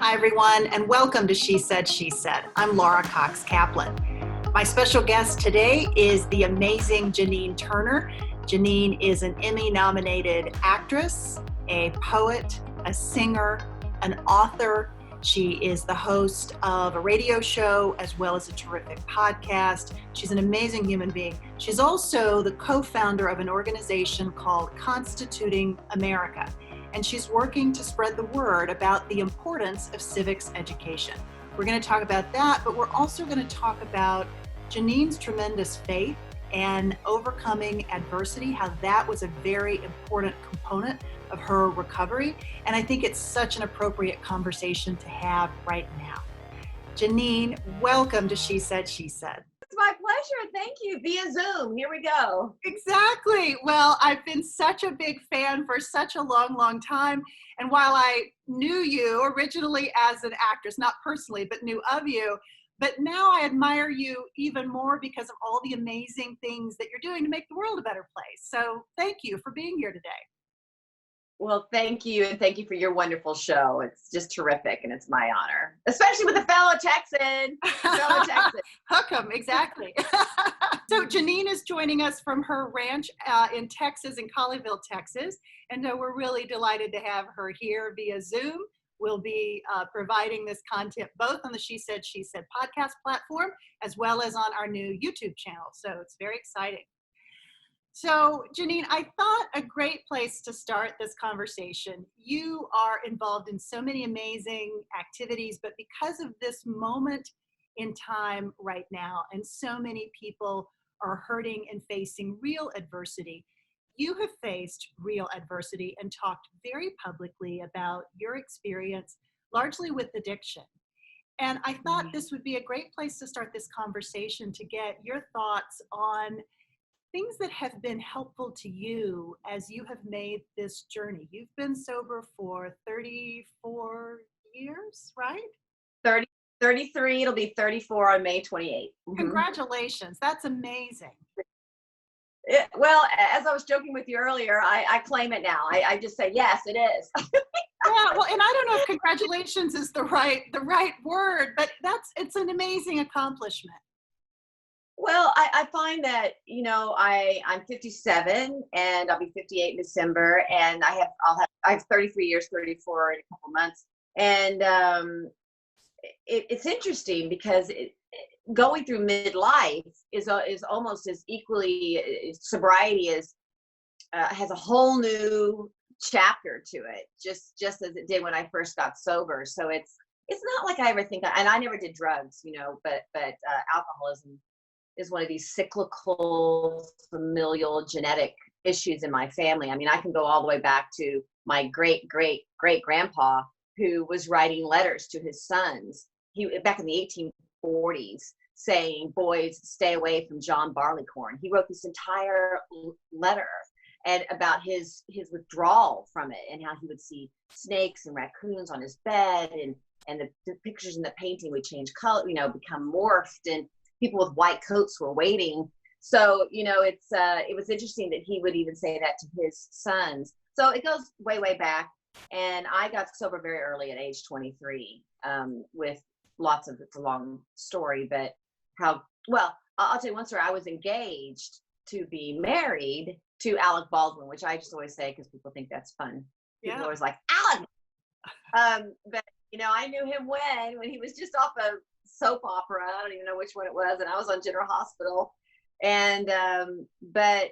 Hi, everyone, and welcome to She Said, She Said. I'm Laura Cox Kaplan. My special guest today is the amazing Janine Turner. Janine is an Emmy-nominated actress, a poet, a singer, an author. She is the host of a radio show as well as a terrific podcast. She's an amazing human being. She's also the co-founder of an organization called Constituting America, and she's working to spread the word about the importance of civics education. We're going to talk about that, but we're also going to talk about Janine's tremendous faith and overcoming adversity, how that was a very important component of her recovery. And I think it's such an appropriate conversation to have right now. Janine, welcome to She Said, She Said. It's my pleasure. Thank you. Via Zoom. Here we go. Exactly. Well, I've been such a big fan for such a long, long time. And while I knew you originally as an actress, not personally, but knew of you, but now I admire you even more because of all the amazing things that you're doing to make the world a better place. So thank you for being here today. Well, thank you. And thank you for your wonderful show. It's just terrific. And it's my honor, especially with a fellow Texan. Hook 'em, exactly. So Janine is joining us from her ranch in Texas, in Colleyville, Texas. And we're really delighted to have her here via Zoom. We'll be providing this content both on the She Said, She Said podcast platform, as well as on our new YouTube channel. So it's very exciting. So Janine, I thought a great place to start this conversation, you are involved in so many amazing activities, but because of this moment in time right now, and so many people are hurting and facing real adversity, you have faced real adversity and talked very publicly about your experience, largely with addiction. And I thought this would be a great place to start this conversation to get your thoughts on things that have been helpful to you as you have made this journey. You've been sober for 34 years, right? 33, it'll be 34 on May 28th. Congratulations, that's amazing. Well, as I was joking with you earlier, I claim it now. I just say, yes, it is. Yeah, well, and I don't know if congratulations is the right word, but it's an amazing accomplishment. Well, I find that, I'm 57 and I'll be 58 in December, and I have 33 years, 34 in a couple months. And it's interesting because going through midlife is almost as equally sobriety has a whole new chapter to it, just as it did when I first got sober. So it's not like I ever think, and I never did drugs, but alcoholism is one of these cyclical, familial, genetic issues in my family. I mean, I can go all the way back to my great-great-great-grandpa, who was writing letters to his sons. Back in the 1840s, saying, "Boys, stay away from John Barleycorn." He wrote this entire letter and about his withdrawal from it, and how he would see snakes and raccoons on his bed, and the pictures in the painting would change color, become morphed, and people with white coats were waiting. So, it was interesting that he would even say that to his sons. So it goes way, way back. And I got sober very early at age 23, with it's a long story, but I'll tell you one story. I was engaged to be married to Alec Baldwin, which I just always say because people think that's fun. People are always like, Alec! But, I knew him when he was just off a soap opera. I don't even know which one it was. And I was on General Hospital. And, but,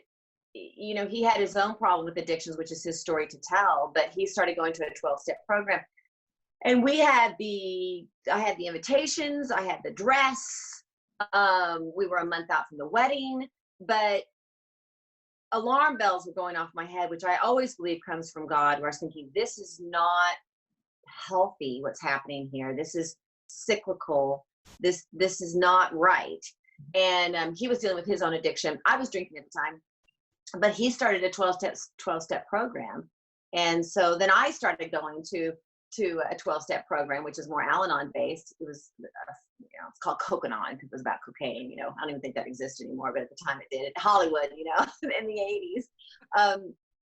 he had his own problem with addictions, which is his story to tell, but he started going to a 12-step program. And I had the invitations, I had the dress. We were a month out from the wedding, but alarm bells were going off my head, which I always believe comes from God, where I was thinking, this is not healthy, what's happening here. This is cyclical. This is not right. And he was dealing with his own addiction. I was drinking at the time, but he started a 12-step program. And so then I started going to a 12-step program, which is more Al-Anon based. It was, it's called Coke-Anon because it was about cocaine. I don't even think that exists anymore, but at the time it did. Hollywood, in the 80s.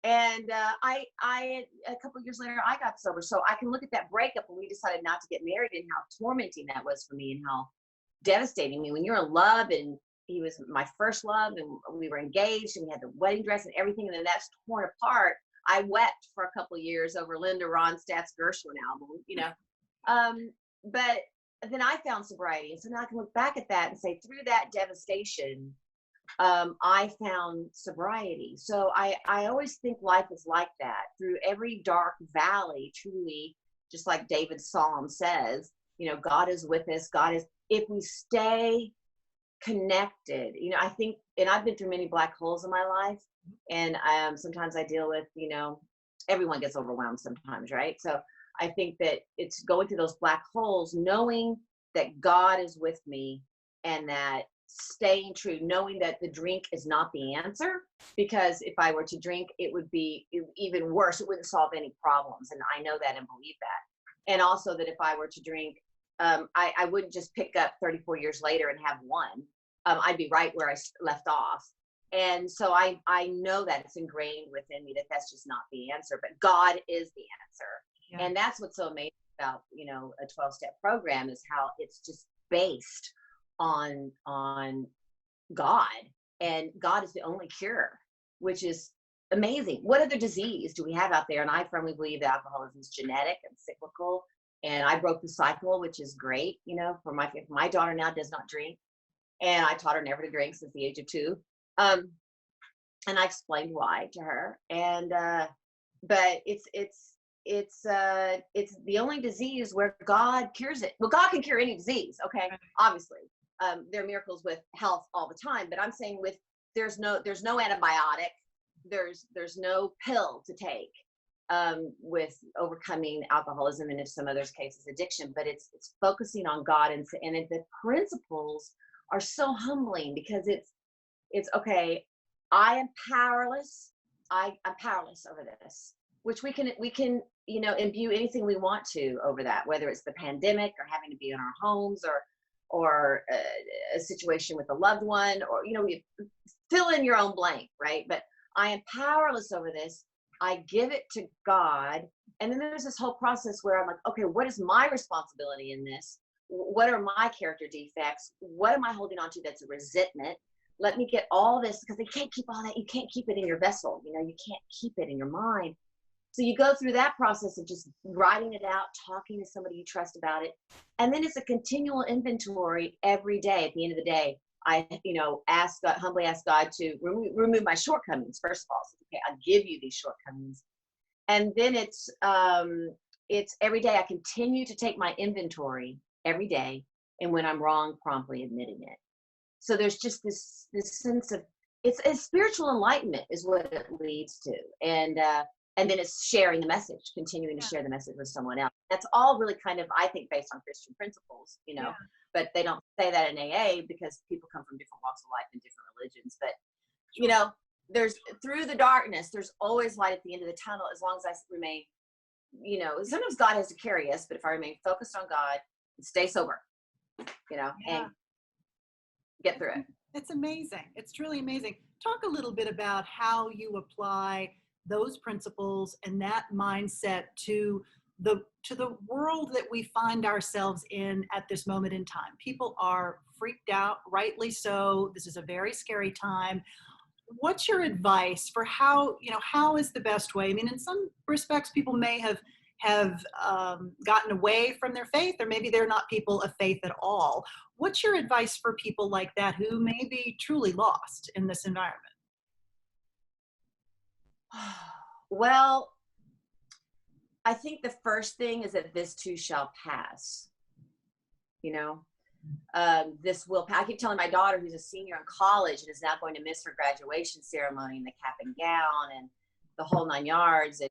And a couple of years later, I got sober. So I can look at that breakup when we decided not to get married and how tormenting that was for me and how devastating. I mean, when you're in love, and he was my first love, and we were engaged and we had the wedding dress and everything, and then that's torn apart. I wept for a couple of years over Linda Ronstadt's Gershwin album, but then I found sobriety. And so now I can look back at that and say, through that devastation, I found sobriety. So I always think life is like that. Through every dark valley, truly, just like David's psalm says, God is with us. If we stay connected, I think, and I've been through many black holes in my life, and sometimes I deal with, everyone gets overwhelmed sometimes, right? So I think that it's going through those black holes, knowing that God is with me, and that staying true, knowing that the drink is not the answer, because if I were to drink, it would be even worse. It wouldn't solve any problems. And I know that and believe that. And also that if I were to drink, I wouldn't just pick up 34 years later and have one. I'd be right where I left off. And so I know that it's ingrained within me that that's just not the answer, but God is the answer. Yeah. And that's what's so amazing about, a 12-step program, is how it's just based on God, and God is the only cure, which is amazing. What other disease do we have out there? And I firmly believe that alcoholism is genetic and cyclical, and I broke the cycle, which is great. For my daughter now does not drink, and I taught her never to drink since the age of 2, and I explained why to her. And but it's the only disease where God cures it. Well, God can cure any disease, okay? Obviously. There are miracles with health all the time, but I'm saying there's no antibiotic, there's no pill to take with overcoming alcoholism, and in some others cases addiction, but it's focusing on God, and the principles are so humbling, because it's okay, I am powerless. I'm powerless over this, which we can imbue anything we want to over that, whether it's the pandemic or having to be in our homes, or a situation with a loved one, or you fill in your own blank, right? But I am powerless over this. I give it to God. And then there's this whole process where I'm like, okay, what is my responsibility in this? What are my character defects? What am I holding on to that's a resentment? Let me get all this, because they can't keep all that. You can't keep it in your vessel. You can't keep it in your mind. So you go through that process of just writing it out, talking to somebody you trust about it. And then it's a continual inventory every day. At the end of the day, I, humbly ask God to remove my shortcomings. First of all, so, okay, I'll give you these shortcomings. And then it's every day I continue to take my inventory every day. And when I'm wrong, promptly admitting it. So there's just this sense of, it's spiritual enlightenment is what it leads to. And then it's sharing the message, continuing to share the message with someone else. That's all really kind of, I think, based on Christian principles, but they don't say that in AA because people come from different walks of life and different religions. But, there's, through the darkness, there's always light at the end of the tunnel, as long as I remain, sometimes God has to carry us, but if I remain focused on God and stay sober, and get through it. It's amazing. It's truly amazing. Talk a little bit about how you apply those principles and that mindset to the world that we find ourselves in at this moment in time. People are freaked out, rightly so. This is a very scary time. What's your advice for how is the best way? I mean, in some respects, people may have gotten away from their faith, or maybe they're not people of faith at all. What's your advice for people like that who may be truly lost in this environment? Well, I think the first thing is that this too shall pass. This will pass. I keep telling my daughter, who's a senior in college and is now going to miss her graduation ceremony and the cap and gown and the whole 9 yards, and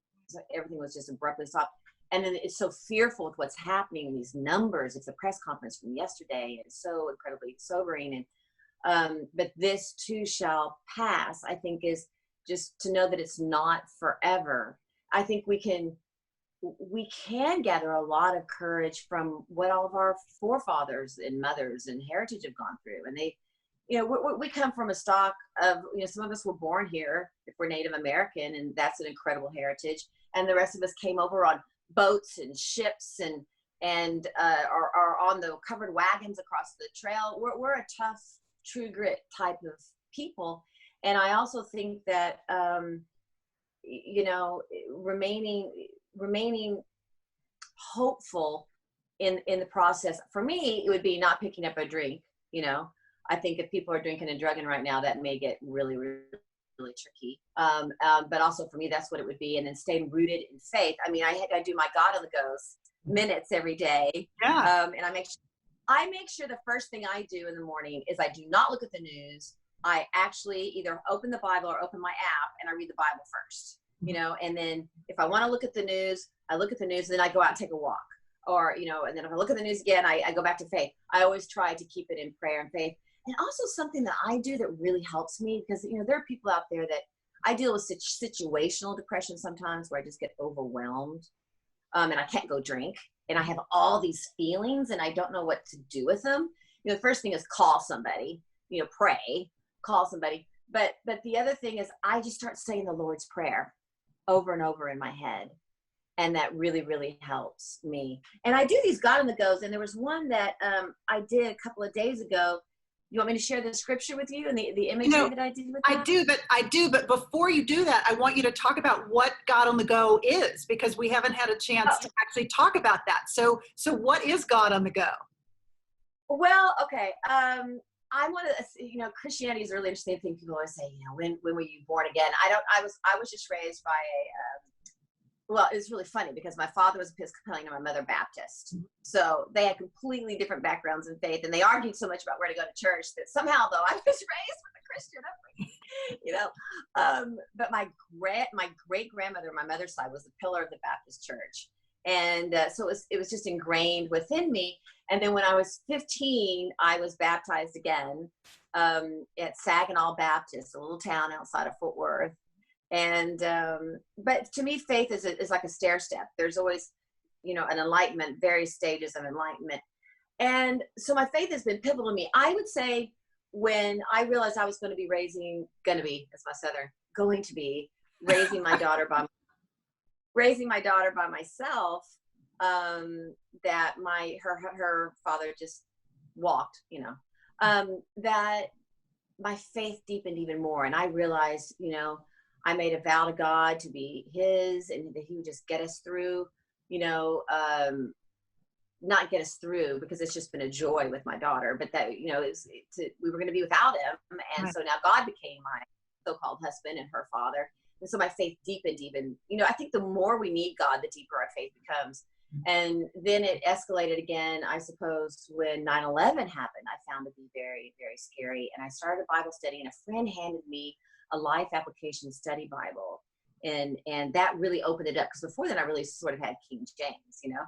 everything was just abruptly stopped. And then it's so fearful with what's happening, these numbers. It's a press conference from yesterday. It's so incredibly sobering. And but this too shall pass, I think, is just to know that it's not forever. I think we can gather a lot of courage from what all of our forefathers and mothers and heritage have gone through. And you know, we come from a stock of, you know, some of us were born here if we're Native American, and that's an incredible heritage. And the rest of us came over on boats and ships and are on the covered wagons across the trail. We're a tough, true grit type of people. And I also think that, you know, remaining hopeful in the process. For me, it would be not picking up a drink. You know, I think if people are drinking and drugging right now, that may get really, really, really tricky. But also for me, that's what it would be. And then staying rooted in faith. I mean, I do my God on the goes minutes every day. Yeah. And I make sure the first thing I do in the morning is I do not look at the news. I actually either open the Bible or open my app and I read the Bible first, you know, and then if I want to look at the news, I look at the news, and then I go out and take a walk. Or, you know, and then if I look at the news again, I go back to faith. I always try to keep it in prayer and faith. And also something that I do that really helps me, because, you know, there are people out there that I deal with situational depression sometimes where I just get overwhelmed and I can't go drink. And I have all these feelings and I don't know what to do with them. You know, the first thing is call somebody, you know, pray, call somebody. But the other thing is I just start saying the Lord's Prayer over and over in my head. And that really, really helps me. And I do these God on the goes. And there was one that I did a couple of days ago. You want me to share the scripture with you and the imagery that I did with that? I do. But before you do that, I want you to talk about what God on the go is, because we haven't had a chance to actually talk about that. So what is God on the go? Well, okay. I want to, you know, Christianity is a really interesting thing. People always say, you know, when were you born again? I was just raised by well, it's really funny because my father was Episcopalian and my mother Baptist. So they had completely different backgrounds in faith, and they argued so much about where to go to church that somehow, though, I was raised with a Christian upbringing, you know. But my great grandmother on my mother's side was the pillar of the Baptist church. And so it was just ingrained within me. And then when I was 15, I was baptized again at Saginaw Baptist, a little town outside of Fort Worth. And but to me, faith is like a stair step. There's always, you know, an enlightenment, various stages of enlightenment. And so my faith has been pivotal to me. I would say when I realized I was going to be raising my daughter by myself, that her father just walked, you know, that my faith deepened even more. And I realized, you know, I made a vow to God to be his, and that he would just get us through, you know, not get us through because it's just been a joy with my daughter, but that, you know, we were going to be without him. And so now God became my so-called husband and her father. And so my faith deepened even, you know, I think the more we need God, the deeper our faith becomes. And then it escalated again, I suppose, when 9/11 happened. I found it to be very, very scary. And I started a Bible study, and a friend handed me a life application study Bible. And that really opened it up, because before then I really sort of had King James, you know.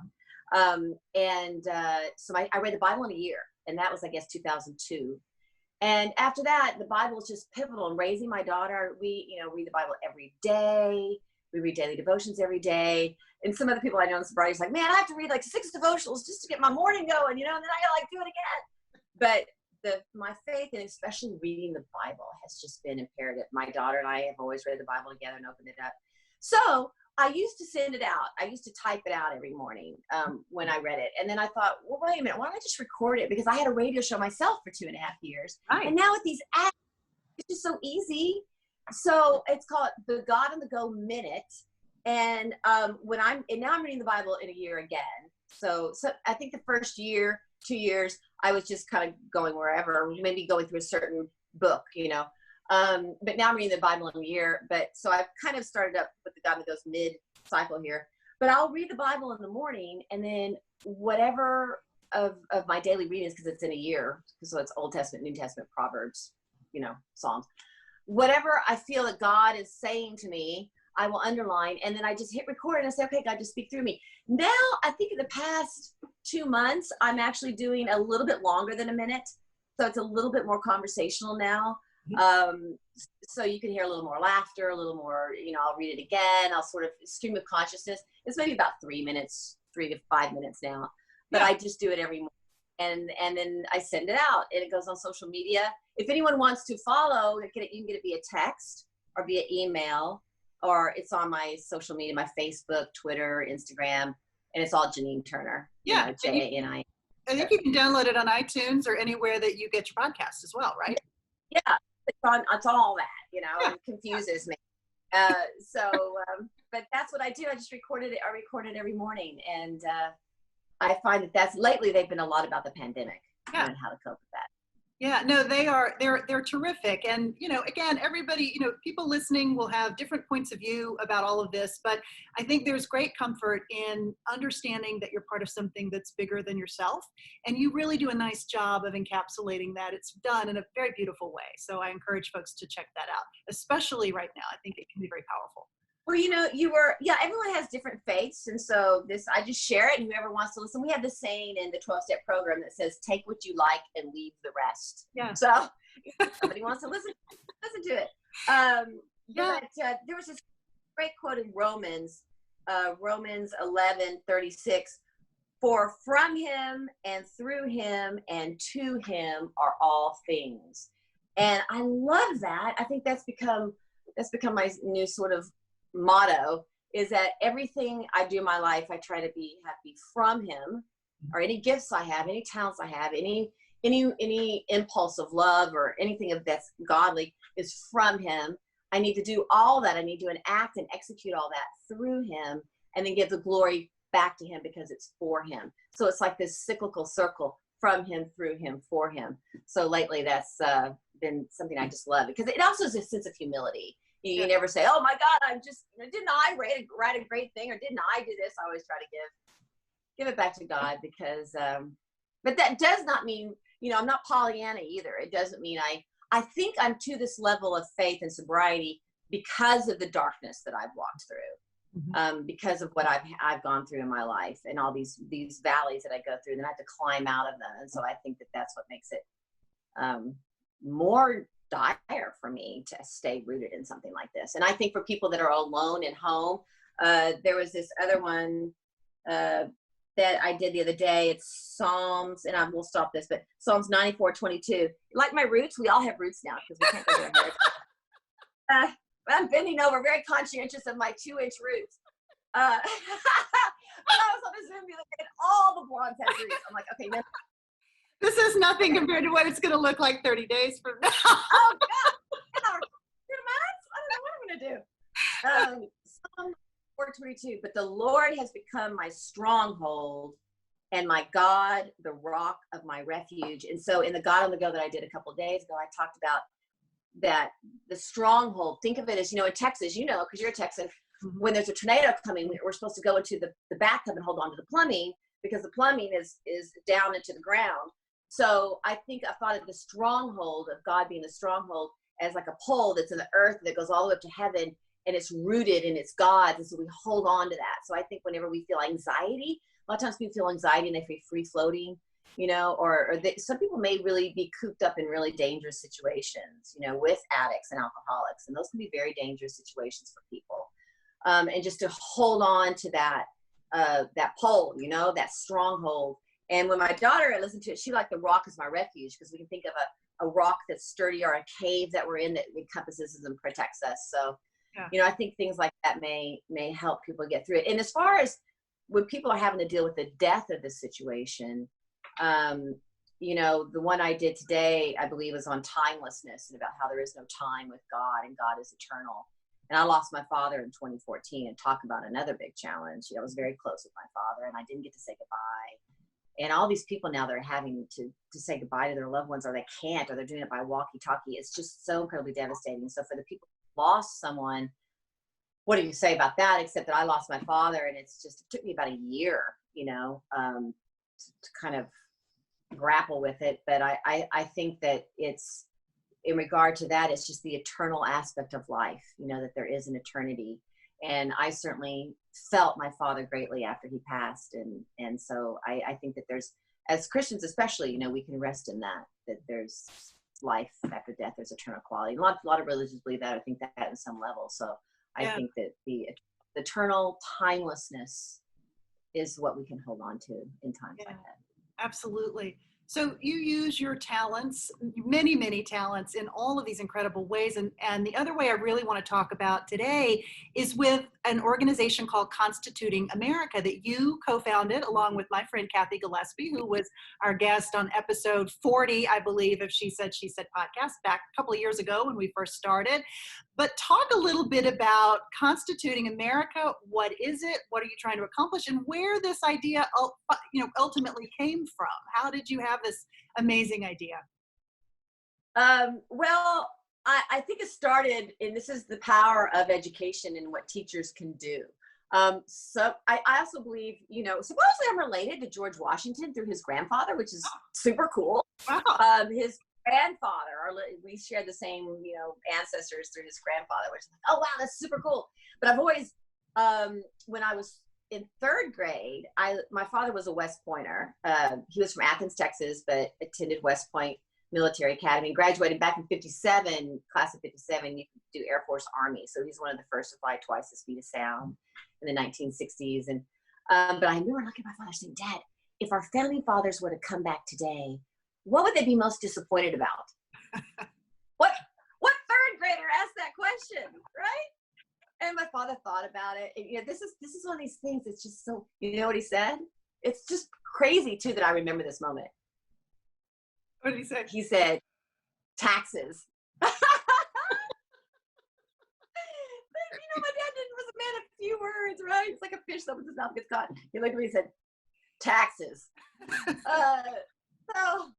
So I read the Bible in a year, and that was, I guess, 2002. And after that, the Bible was just pivotal in raising my daughter. We, you know, read the Bible every day. We read daily devotions every day. And some of the people I know in sobriety is like, man, I have to read like 6 devotionals just to get my morning going, you know, and then I gotta like do it again. But my faith, and especially reading the Bible, has just been imperative. My daughter and I have always read the Bible together and opened it up. So I used to send it out. I used to type it out every morning when I read it. And then I thought, well, wait a minute, why don't I just record it? Because I had a radio show myself for 2.5 years. Right. And now with these apps, it's just so easy. So it's called the God on the Go Minute. And now I'm reading the Bible in a year again. So I think the first year, 2 years, I was just kind of going wherever, maybe going through a certain book, you know. But now I'm reading the Bible in a year. But so I've kind of started up with the God that goes mid-cycle here. But I'll read the Bible in the morning, and then whatever of my daily readings, because it's in a year, so it's Old Testament, New Testament, Proverbs, you know, Psalms. Whatever I feel that God is saying to me, I will underline, and then I just hit record and I say, okay, God, just speak through me. Now, I think in the past 2 months, I'm actually doing a little bit longer than a minute. So it's a little bit more conversational now. So you can hear a little more laughter, a little more, you know, I'll read it again. I'll sort of stream of consciousness. It's maybe about 3 to 5 minutes now, but I just do it every morning. And then I send it out, and it goes on social media. if anyone wants to follow, you can get it via text or via email, or it's on my social media, my Facebook, Twitter, Instagram, and it's all Janine Turner. Yeah. Jani. I think you can download it on iTunes or anywhere that you get your podcast as well, right? Yeah, it's on all that, Yeah. it confuses me. But that's what I do. I just record it every morning. And I find that lately they've been a lot about the pandemic and how to cope with that. Yeah, no, they're terrific. And, again, everybody, people listening will have different points of view about all of this, but I think there's great comfort in understanding that you're part of something that's bigger than yourself. And you really do a nice job of encapsulating that. It's done in a very beautiful way. So I encourage folks to check that out, especially right now. I think it can be very powerful. Well, everyone has different faiths. And so I just share it, and whoever wants to listen. We have this saying in the 12-step program that says, take what you like and leave the rest. Yeah. So if somebody wants to listen to it. But there was this great quote in Romans 11:36, for from him and through him and to him are all things. And I love that. I think that's become my new sort of motto, is that everything I do in my life, I try to be from him, or any gifts I have, any talents I have, any impulse of love or anything of that's godly is from him. I need to do all that. I need to enact and execute all that through him, and then give the glory back to him because it's for him. So it's like this cyclical circle, from him, through him, for him. So lately that's been something I just love, because it also is a sense of humility. You never say, oh my God, didn't I write a great thing, or didn't I do this? I always try to give it back to God, because, but that does not mean, I'm not Pollyanna either. It doesn't mean I think I'm to this level of faith and sobriety because of the darkness that I've walked through, because of what I've gone through in my life, and all these valleys that I go through, and I have to climb out of them. And so I think that that's what makes it more dire for me to stay rooted in something like this. And I think for people that are alone at home, there was this other one that I did the other day. It's Psalms, and I will stop this, but Psalms 94:22. Like my roots, we all have roots now because we can't go to our hair. But I'm bending over, very conscientious of my 2-inch roots. When I was on the Zoom, you look at all the blondes have roots. I'm like, okay, no. This is nothing compared to what it's going to look like 30 days from now. Oh, God. 2 months? I don't know what I'm going to do. Psalm 4:22, but the Lord has become my stronghold and my God, the rock of my refuge. And so in the God on the Go that I did a couple of days ago, I talked about that, the stronghold. Think of it as, in Texas, because you're a Texan, when there's a tornado coming, we're supposed to go into the bathtub and hold on to the plumbing, because the plumbing is down into the ground. So I thought of the stronghold of God being the stronghold as like a pole that's in the earth that goes all the way up to heaven, and it's rooted and it's God's. And so we hold on to that. So I think whenever we feel anxiety, a lot of times people feel anxiety and they feel free floating, some people may really be cooped up in really dangerous situations, with addicts and alcoholics. And those can be very dangerous situations for people. And just to hold on to that pole, that stronghold. And when my daughter listened to it, she liked the rock as my refuge, because we can think of a rock that's sturdy, or a cave that we're in that encompasses us and protects us. So, I think things like that may help people get through it. And as far as when people are having to deal with the death of the situation, the one I did today, I believe, is on timelessness, and about how there is no time with God, and God is eternal. And I lost my father in 2014, and talk about another big challenge. I was very close with my father, and I didn't get to say goodbye. And all these people now that are having to say goodbye to their loved ones, or they can't, or they're doing it by walkie-talkie. It's just so incredibly devastating. So for the people who lost someone, what do you say about that? Except that I lost my father, and it took me about a year, to kind of grapple with it. But I think that it's, in regard to that, it's just the eternal aspect of life, that there is an eternity. And I certainly felt my father greatly after he passed. And so I think that there's, as Christians especially, we can rest in that there's life after death, there's eternal quality. A lot of religions believe that. I think that in some level. So I think that the eternal timelessness is what we can hold on to in times like that. Absolutely. So you use your talents, many, many talents in all of these incredible ways. And the other way I really want to talk about today is with an organization called Constituting America that you co-founded along with my friend Kathy Gillespie, who was our guest on episode 40, I believe, of She Said podcast back a couple of years ago when we first started. But talk a little bit about Constituting America. What is it? What are you trying to accomplish? And where this idea, ultimately came from? How did you have this amazing idea? Well, I think it started, and this is the power of education and what teachers can do. So I also believe, supposedly I'm related to George Washington through his grandfather, which is super cool. Wow. His grandfather, we share the same, ancestors through his grandfather, which is like, oh wow, that's super cool. But I've always, when I was in third grade, my father was a West Pointer. He was from Athens, Texas, but attended West Point Military Academy, graduated back in 57, class of 57, you could do Air Force Army. So he's one of the first to fly twice the speed of sound in the 1960s. And, but I remember looking at my father saying, Dad, if our founding fathers were to come back today, what would they be most disappointed about? What third grader asked that question, right? And my father thought about it. And, this is one of these things that's just so, you know what he said? It's just crazy too that I remember this moment. What did he say? He said, taxes. My dad was a man of few words, right? It's like a fish that opens his mouth gets caught. He looked at me and said, taxes. So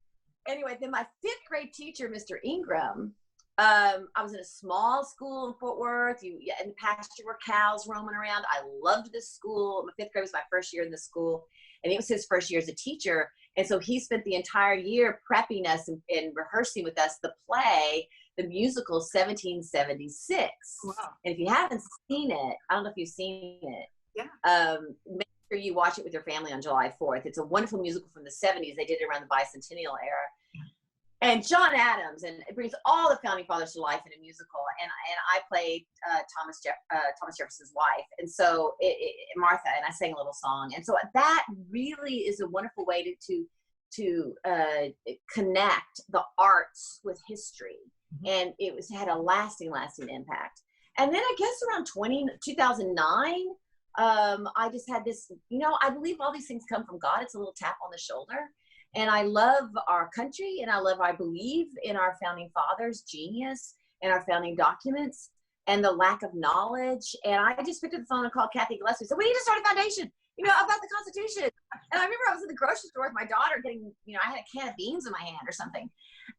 anyway, then my fifth grade teacher, Mr. Ingram, I was in a small school in Fort Worth. In the pasture were cows roaming around. I loved this school. My fifth grade was my first year in the school, and it was his first year as a teacher. And so he spent the entire year prepping us and rehearsing with us the play, the musical 1776. Wow. And if you haven't seen it, I don't know if you've seen it. Yeah. Make sure you watch it with your family on July 4th. It's a wonderful musical from the 70s. They did it around the bicentennial era. And John Adams, and it brings all the founding fathers to life in a musical. And I played Thomas Jefferson's wife, and so Martha, and I sang a little song. And so that really is a wonderful way to connect the arts with history, and it had a lasting impact. And then I guess around 2009, I just had this. I believe all these things come from God. It's a little tap on the shoulder. And I love our country, and I believe in our founding fathers' genius and our founding documents and the lack of knowledge. And I just picked up the phone and called Kathy Gillespie. So we need to start a foundation, about the Constitution. And I remember I was in the grocery store with my daughter getting, I had a can of beans in my hand or something.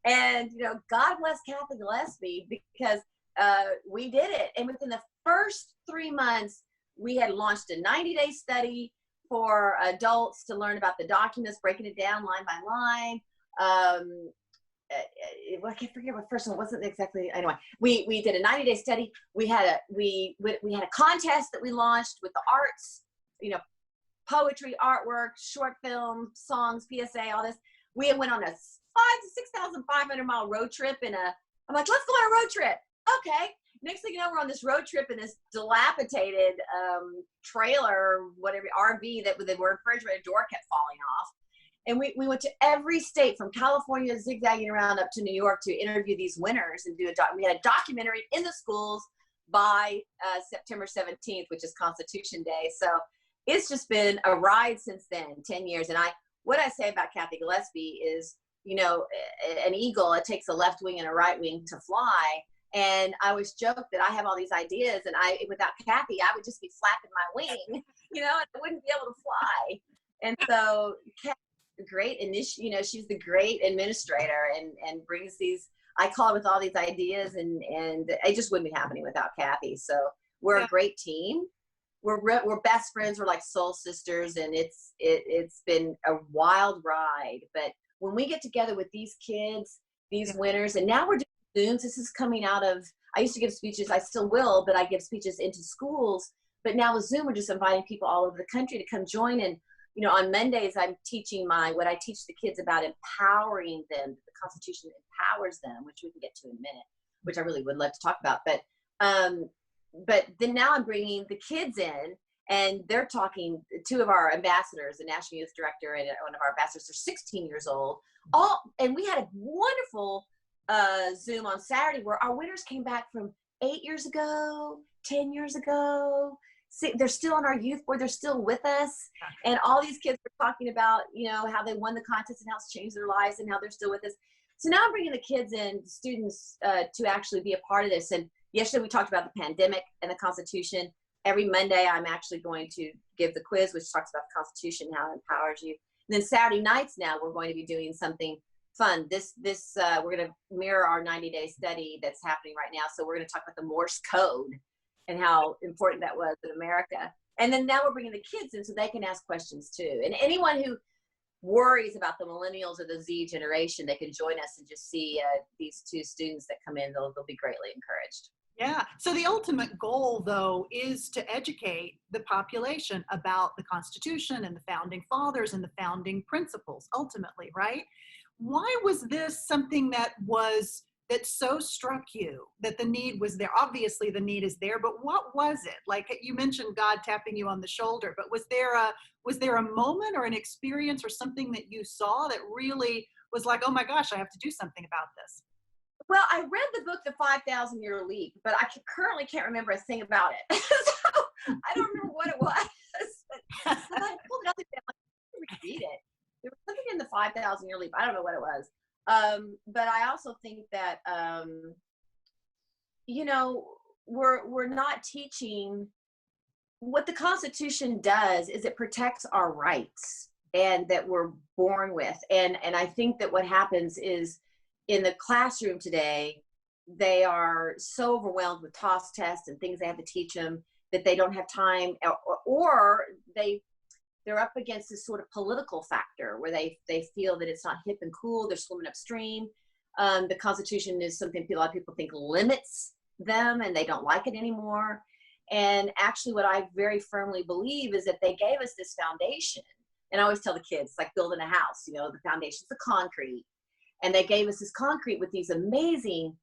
And, God bless Kathy Gillespie, because we did it. And within the first 3 months, we had launched a 90-day study for adults to learn about the documents, breaking it down line by line. I can't forget what first one wasn't exactly. Anyway, we did a 90-day study. We had a contest that we launched with the arts, poetry, artwork, short film, songs, PSA, all this. We went on a 5,000 to 6,500 mile road trip I'm like, let's go on a road trip. Okay. Next thing you know, we're on this road trip in this dilapidated trailer, whatever, RV that with the refrigerator door kept falling off. And we went to every state from California, zigzagging around up to New York to interview these winners and we had a documentary in the schools by September 17th, which is Constitution Day. So it's just been a ride since then, 10 years. And what I say about Kathy Gillespie is, an eagle, it takes a left wing and a right wing to fly. And I always joke that I have all these ideas, and without Kathy, I would just be flapping my wing, and I wouldn't be able to fly. And so Kathy's great, and she's the great administrator and brings these, I call it, with all these ideas, and it just wouldn't be happening without Kathy. So we're a great team. We're best friends. We're like soul sisters, and it's been a wild ride. But when we get together with these kids, these winners, and now we're doing Zooms. This is coming out of, I used to give speeches, I still will, but I give speeches into schools. But now with Zoom, we're just inviting people all over the country to come join. And, on Mondays, I'm teaching what I teach the kids about empowering them. The Constitution empowers them, which we can get to in a minute, which I really would love to talk about. But then now I'm bringing the kids in, And they're talking, two of our ambassadors, the National Youth Director and one of our ambassadors, are 16 years old. And we had a wonderful Zoom on Saturday where our winners came back from 8 years ago, 10 years ago. See, they're still on our youth board. They're still with us. And all these kids were talking about, how they won the contest and how it's changed their lives and how they're still with us. So now I'm bringing the kids and students to actually be a part of this. And yesterday we talked about the pandemic and the Constitution. Every Monday I'm actually going to give the quiz, which talks about the Constitution, how it empowers you. And then Saturday nights now we're going to be doing something fun. We're going to mirror our 90-day study that's happening right now. So we're going to talk about the Morse code and how important that was in America. And then now we're bringing the kids in so they can ask questions too. And anyone who worries about the millennials or the Z generation, they can join us and just see these two students that come in. They'll be greatly encouraged. Yeah. So the ultimate goal, though, is to educate the population about the Constitution and the founding fathers and the founding principles, ultimately, right? Why was this something that so struck you, that the need was there? Obviously the need is there, but what was it? Like you mentioned God tapping you on the shoulder, but was there a moment or an experience or something that you saw that really was like, oh my gosh, I have to do something about this? Well, I read the book, The 5,000-Year Leap, but I currently can't remember a thing about it. So I don't remember what it was. But I pulled it up and read it. There was something in The 5,000-Year Leap. I don't know what it was. But I also think that, we're not teaching. What the Constitution does is it protects our rights and that we're born with. And I think that what happens is in the classroom today, they are so overwhelmed with TOS tests and things they have to teach them that they don't have time, or they're up against this sort of political factor where they feel that it's not hip and cool. They're swimming upstream. The Constitution is something a lot of people think limits them and they don't like it anymore. And actually what I very firmly believe is that they gave us this foundation. And I always tell the kids, it's like building a house, the foundation's the concrete. And they gave us this concrete with these amazing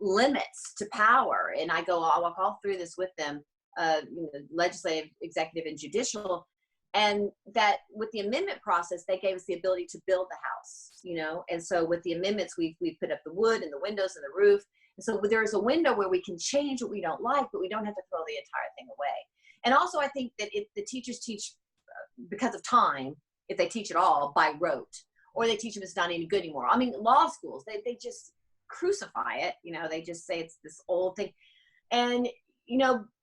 limits to power. And I'll walk all through this with them, legislative, executive, and judicial. And that with the amendment process, they gave us the ability to build the house, and so with the amendments, we put up the wood and the windows and the roof. And so there's a window where we can change what we don't like, but we don't have to throw the entire thing away. And also I think that if the teachers teach because of time, if they teach it all by rote, or they teach them it's not any good anymore. I mean, law schools, they just crucify it, they just say it's this old thing. And,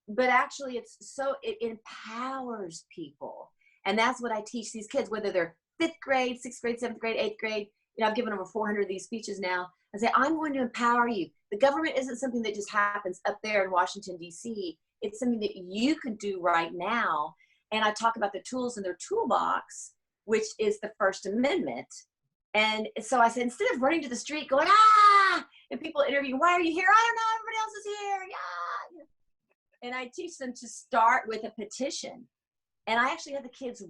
but actually it empowers people. And that's what I teach these kids, whether they're 5th grade, 6th grade, 7th grade, 8th grade. I've given over 400 of these speeches now. I say, I'm going to empower you. The government isn't something that just happens up there in Washington, D.C. It's something that you could do right now. And I talk about the tools in their toolbox, which is the First Amendment. And so I said, instead of running to the street going, and people interview, why are you here? I don't know, everybody else is here, yeah. And I teach them to start with a petition. And I actually had the kids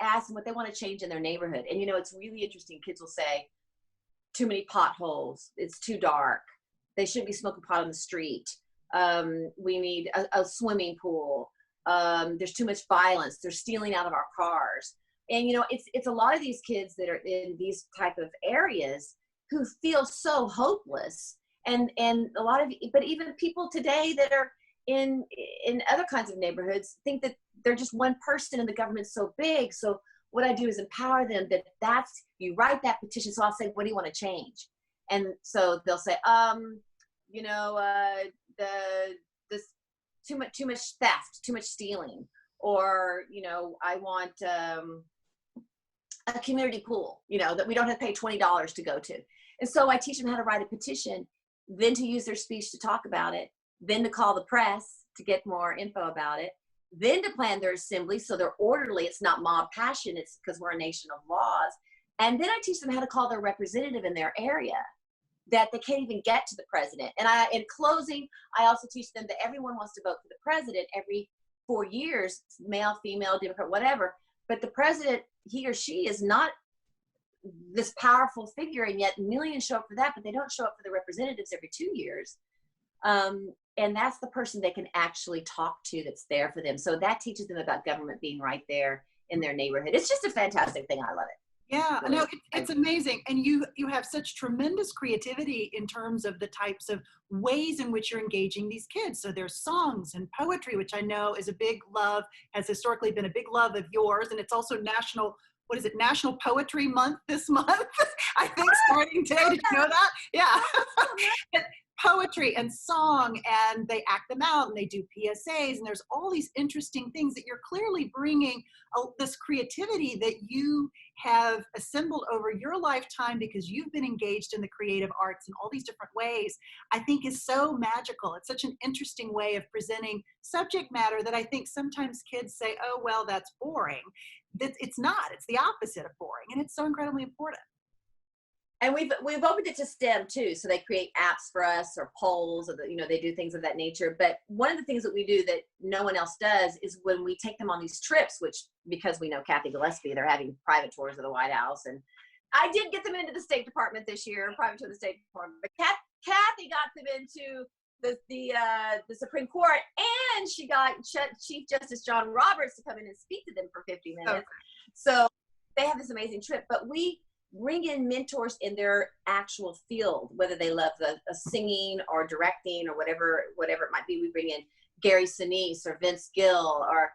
ask them what they want to change in their neighborhood. And it's really interesting. Kids will say, too many potholes, it's too dark, they shouldn't be smoking pot on the street, we need a swimming pool, there's too much violence, they're stealing out of our cars. And it's a lot of these kids that are in these type of areas who feel so hopeless, and a lot of, but even people today that are in other kinds of neighborhoods think that they're just one person and the government's so big. So what I do is empower them you write that petition. So I'll say, what do you want to change? And so they'll say, this too much theft, too much stealing, or I want a community pool, that we don't have to pay $20 to go to. And so I teach them how to write a petition, then to use their speech to talk about it, then to call the press to get more info about it, then to plan their assembly so they're orderly. It's not mob passion. It's because we're a nation of laws. And then I teach them how to call their representative in their area, that they can't even get to the president. And in closing, I also teach them that everyone wants to vote for the president every 4 years, male, female, Democrat, whatever. But the president, he or she, is not this powerful figure, and yet millions show up for that, but they don't show up for the representatives every 2 years. And that's the person they can actually talk to that's there for them. So that teaches them about government being right there in their neighborhood. It's just a fantastic thing. I love it. Yeah, Really. no, it's amazing. And you have such tremendous creativity in terms of the types of ways in which you're engaging these kids. So there's songs and poetry, which I know is a big love, has historically been a big love of yours. And it's also National, what is it, National Poetry Month this month, I think, starting today. Did you know that? Yeah. But poetry and song, and they act them out, and they do PSAs, and there's all these interesting things that you're clearly bringing this creativity that you have assembled over your lifetime because you've been engaged in the creative arts in all these different ways. I think is so magical. It's such an interesting way of presenting subject matter that I think sometimes kids say, oh, well, that's boring. It's not. It's the opposite of boring, and it's so incredibly important. And we've opened it to STEM too. So they create apps for us or polls, or they do things of that nature. But one of the things that we do that no one else does is when we take them on these trips, which, because we know Kathy Gillespie, they're having private tours of the White House. And I did get them into the State Department this year, private tour of the State Department. But Kathy got them into the Supreme Court, and she got Chief Justice John Roberts to come in and speak to them for 50 minutes. Okay. So they have this amazing trip. But we bring in mentors in their actual field, whether they love the singing or directing or whatever it might be. We bring in Gary Sinise or Vince Gill or,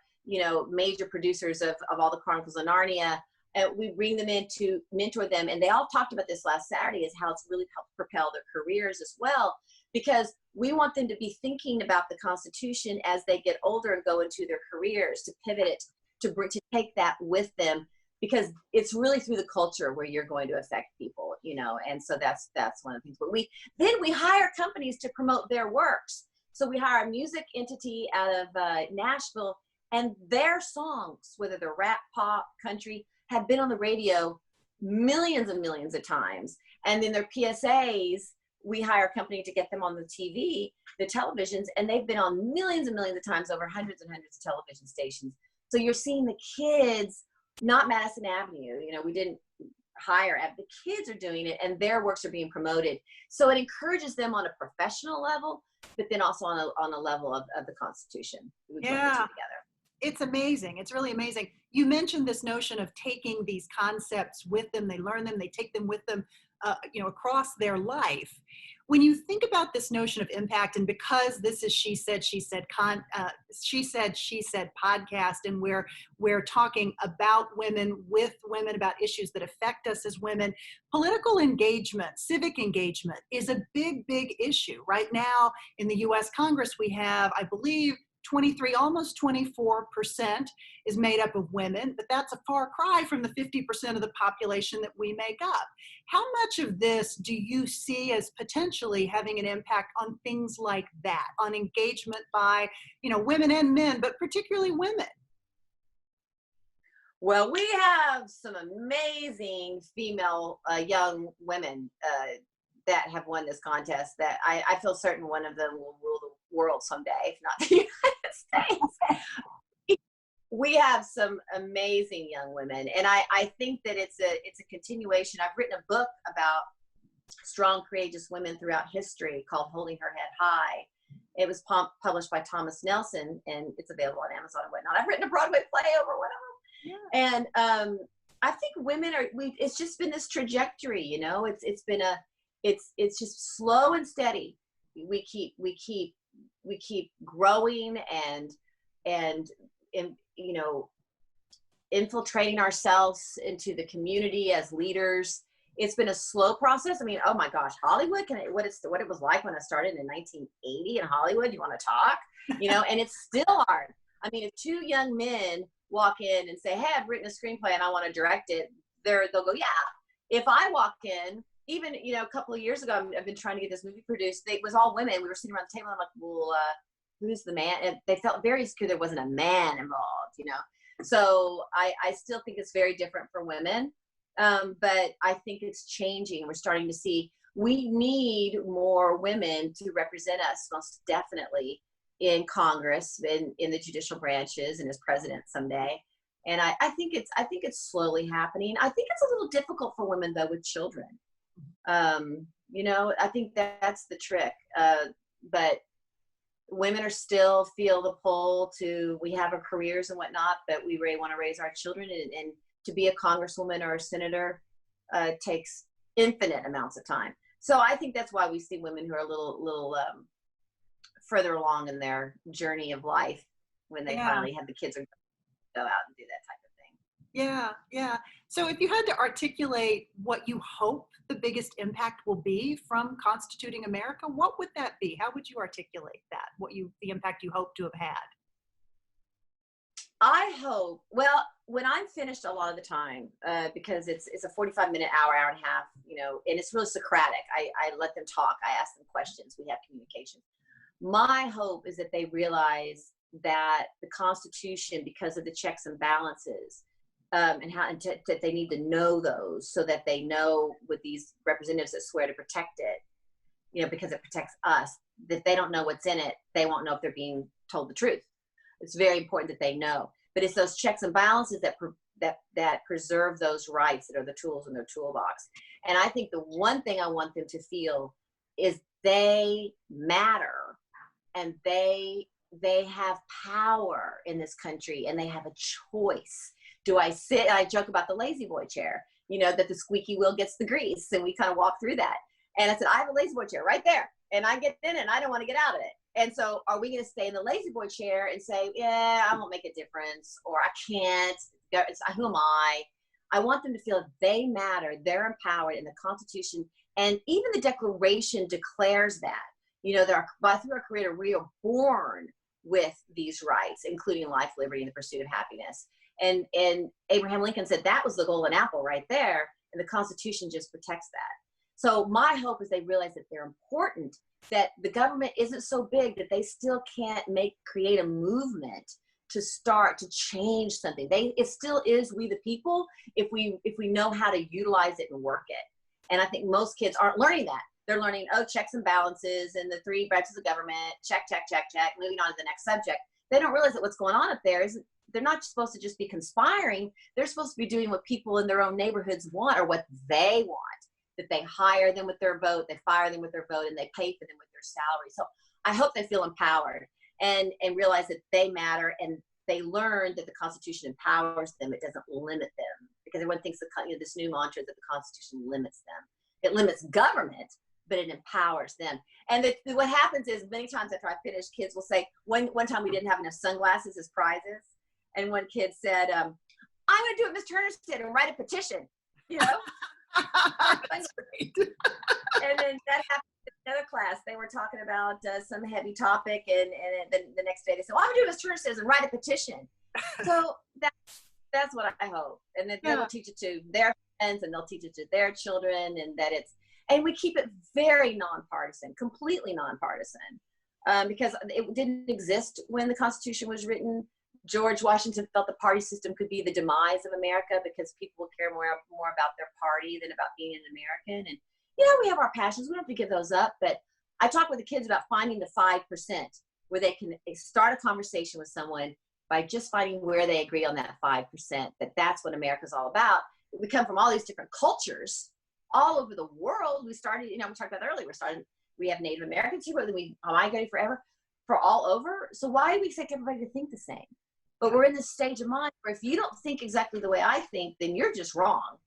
major producers of all the Chronicles of Narnia. And we bring them in to mentor them. And they all talked about this last Saturday, is how it's really helped propel their careers as well, because we want them to be thinking about the Constitution as they get older and go into their careers, to pivot it, to take that with them, because it's really through the culture where you're going to affect people, and so that's one of the things. But we hire companies to promote their works. So we hire a music entity out of Nashville, and their songs, whether they're rap, pop, country, have been on the radio millions and millions of times. And then their PSAs, we hire a company to get them on the TV, the televisions, and they've been on millions and millions of times over hundreds and hundreds of television stations. So you're seeing the kids, not Madison Avenue, we didn't hire, the kids are doing it, and their works are being promoted. So it encourages them on a professional level, but then also on a level of the Constitution. We put the two together. It's amazing. It's really amazing. You mentioned this notion of taking these concepts with them. They learn them, they take them with them, across their life. When you think about this notion of impact, and because this is She Said podcast, and we're talking about women with women, about issues that affect us as women, political engagement, civic engagement is a big, big issue. Right now in the U.S. Congress, we have, I believe, 23, almost 24% is made up of women, but that's a far cry from the 50% of the population that we make up. How much of this do you see as potentially having an impact on things like that, on engagement by, women and men, but particularly women? Well, we have some amazing female young women that have won this contest that I feel certain one of them will rule the world someday, if not the United States. We have some amazing young women, and I think that it's a continuation. I've written a book about strong, courageous women throughout history called Holding Her Head High. It was published by Thomas Nelson, and it's available on Amazon and whatnot. I've written a Broadway play over one of them. Yeah. And I think women it's just been this trajectory, it's been it's just slow and steady. We keep growing and infiltrating ourselves into the community as leaders. It's been a slow process. I mean, oh my gosh, Hollywood, what it was like when I started in 1980 in Hollywood, you want to talk, and it's still hard. I mean, if two young men walk in and say, hey, I've written a screenplay and I want to direct it, they'll go, yeah. If I walk in, even, a couple of years ago, I've been trying to get this movie produced. It was all women. We were sitting around the table. I'm like, well, who's the man? And they felt very secure there wasn't a man involved, So I still think it's very different for women. But I think it's changing. We're starting to see we need more women to represent us, most definitely, in Congress, in the judicial branches, and as president someday. And I think it's slowly happening. I think it's a little difficult for women though with children. I think that's the trick. but women are still feel the pull to, we have our careers and whatnot, but we really want to raise our children, and to be a congresswoman or a senator takes infinite amounts of time. So I think that's why we see women who are a little further along in their journey of life when they finally have the kids or go out and do that type of thing. Yeah, yeah. So if you had to articulate what you hope the biggest impact will be from constituting America, what would that be? How would you articulate that? The impact you hope to have had? I hope, well, when I'm finished a lot of the time, because it's a 45-minute, hour and a half, and it's really Socratic. I let them talk. I ask them questions. We have communication. My hope is that they realize that the Constitution, because of the checks and balances, that they need to know those, so that they know, with these representatives that swear to protect it, because it protects us, that they don't know what's in it, they won't know if they're being told the truth. It's very important that they know. But it's those checks and balances that preserve those rights that are the tools in their toolbox. And I think the one thing I want them to feel is they matter, and they have power in this country, and they have a choice. I joke about the lazy boy chair, that the squeaky wheel gets the grease, and we kind of walk through that. And I said, I have a lazy boy chair right there, and I get in it, and I don't want to get out of it. And so are we going to stay in the lazy boy chair and say, yeah, I won't make a difference, or I can't, who am I? I want them to feel they matter, they're empowered, in the Constitution, and even the Declaration declares that, through our Creator, we are born with these rights, including life, liberty, and the pursuit of happiness. And Abraham Lincoln said that was the golden apple right there, and the Constitution just protects that. So my hope is they realize that they're important, that the government isn't so big that they still can't create a movement to start to change something. It still is we the people, if we know how to utilize it and work it. And I think most kids aren't learning that. They're learning, checks and balances and the three branches of government, check, check, check, check, moving on to the next subject. They don't realize that what's going on up there is they're not supposed to just be conspiring. They're supposed to be doing what people in their own neighborhoods want, or what they want. That they hire them with their vote, they fire them with their vote, and they pay for them with their salary. So I hope they feel empowered and realize that they matter, and they learn that the Constitution empowers them. It doesn't limit them, because everyone thinks this new mantra that the Constitution limits them. It limits government, but it empowers them. And what happens is, many times after I finish, kids will say, one time we didn't have enough sunglasses as prizes, and one kid said, I'm going to do what Ms. Turner said and write a petition, That's great. And then that happened in another class. They were talking about some heavy topic, and the next day they said, well, I'm going to do what Ms. Turner says and write a petition. So that's what I hope. And then they'll teach it to their friends, and they'll teach it to their children, and we keep it very nonpartisan, completely nonpartisan, because it didn't exist when the Constitution was written. George Washington felt the party system could be the demise of America, because people will care more about their party than about being an American. And, we have our passions. We don't have to give those up. But I talk with the kids about finding the 5% where they can start a conversation with someone by just finding where they agree on that 5%, that's what America's all about. We come from all these different cultures all over the world. We started, we talked about that earlier. We have Native Americans here, but we migrated for all over. So why do we expect everybody to think the same? But we're in this stage of mind where if you don't think exactly the way I think, then you're just wrong.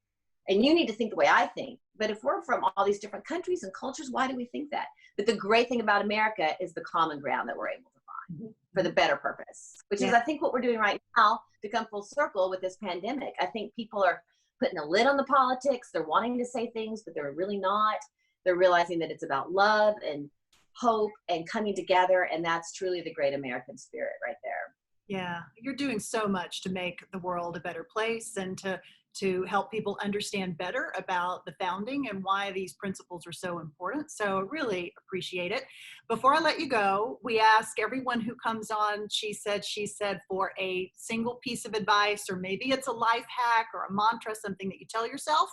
And you need to think the way I think. But if we're from all these different countries and cultures, why do we think that? But the great thing about America is the common ground that we're able to find for the better purpose, which is, I think, what we're doing right now to come full circle with this pandemic. I think people are putting a lid on the politics. They're wanting to say things, but they're really not. They're realizing that it's about love and hope and coming together. And that's truly the great American spirit right there. Yeah, you're doing so much to make the world a better place, and to help people understand better about the founding and why these principles are so important. So really appreciate it. Before I let you go, we ask everyone who comes on, she said, for a single piece of advice, or maybe it's a life hack or a mantra, something that you tell yourself.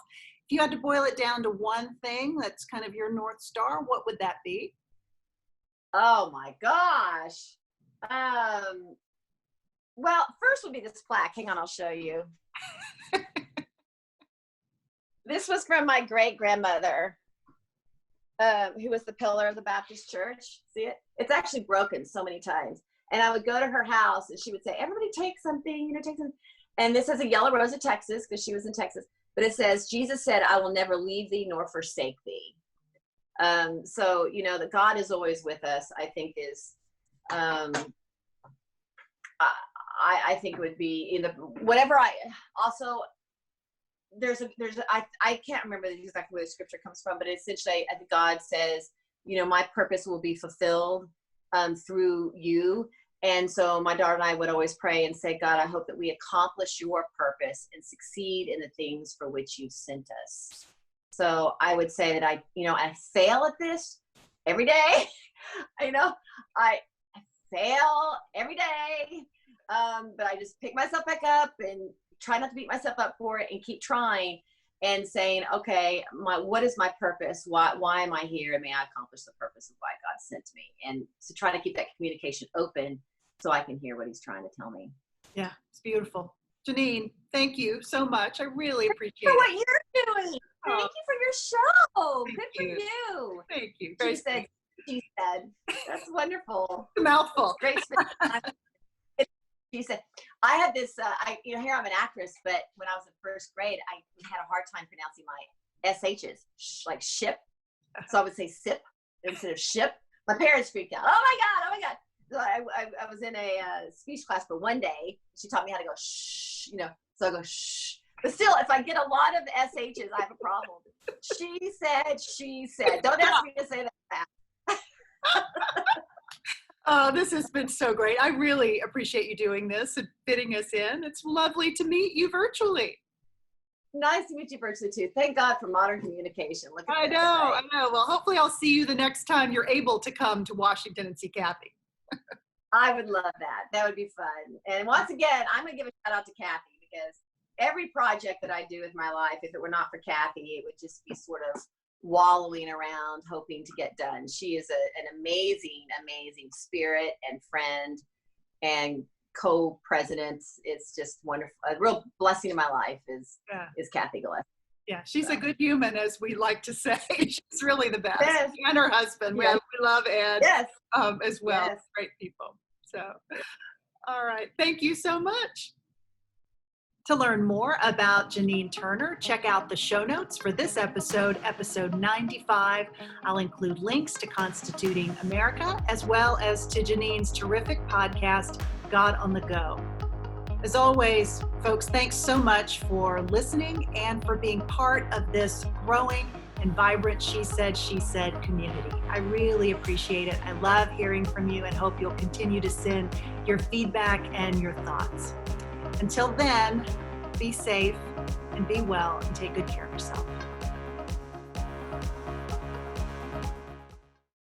If you had to boil it down to one thing that's kind of your North Star, what would that be? Oh my gosh. Well, first would be this plaque. Hang on, I'll show you. This was from my great-grandmother. who was the pillar of the Baptist church. See it? It's actually broken so many times. And I would go to her house and she would say, everybody take something, take something. And this is a yellow rose of Texas, because she was in Texas. But it says, Jesus said, I will never leave thee nor forsake thee. So, that God is always with us, I think is, I think it would be in the, whatever I can't remember exactly where the scripture comes from, but essentially I think God says, my purpose will be fulfilled through you. And so my daughter and I would always pray and say, God, I hope that we accomplish your purpose and succeed in the things for which you sent us. So I would say that I fail at this every day. I fail every day. But I just pick myself back up and try not to beat myself up for it and keep trying and saying, okay, what is my purpose? Why am I here? And may I accomplish the purpose of why God sent me? And to try to keep that communication open so I can hear what he's trying to tell me. Yeah, it's beautiful. Janine, thank you so much. I really appreciate for it. what you're doing. Thank you for your show. Good for you. Thank you. She said, that's wonderful. A mouthful. Great. She said, I had this, here I'm an actress, but when I was in first grade, I had a hard time pronouncing my SHs, like ship. So I would say sip instead of ship. My parents freaked out. Oh my God. So I was in a speech class for one day. She taught me how to go shh, so I go shh. But still, if I get a lot of SHs, I have a problem. She said. Don't ask me to say that. Oh, this has been so great. I really appreciate you doing this and fitting us in. It's lovely to meet you virtually. Nice to meet you virtually too. Thank God for modern communication. I know. Well, hopefully I'll see you the next time you're able to come to Washington and see Kathy. I would love that. That would be fun. And once again, I'm going to give a shout out to Kathy, because every project that I do with my life, if it were not for Kathy, it would just be sort of wallowing around hoping to get done. She is an amazing, amazing spirit and friend and co-president. It's just wonderful. A real blessing in my life is Kathy Gillespie. Yeah, she's a good human, as we like to say. She's really the best. Yes. And her husband. Yes. We love Ed as well. Yes. Great people. So, all right. Thank you so much. To learn more about Janine Turner, check out the show notes for this episode, episode 95. I'll include links to Constituting America, as well as to Janine's terrific podcast, God on the Go. As always, folks, thanks so much for listening and for being part of this growing and vibrant She Said community. I really appreciate it. I love hearing from you and hope you'll continue to send your feedback and your thoughts. Until then, be safe and be well and take good care of yourself.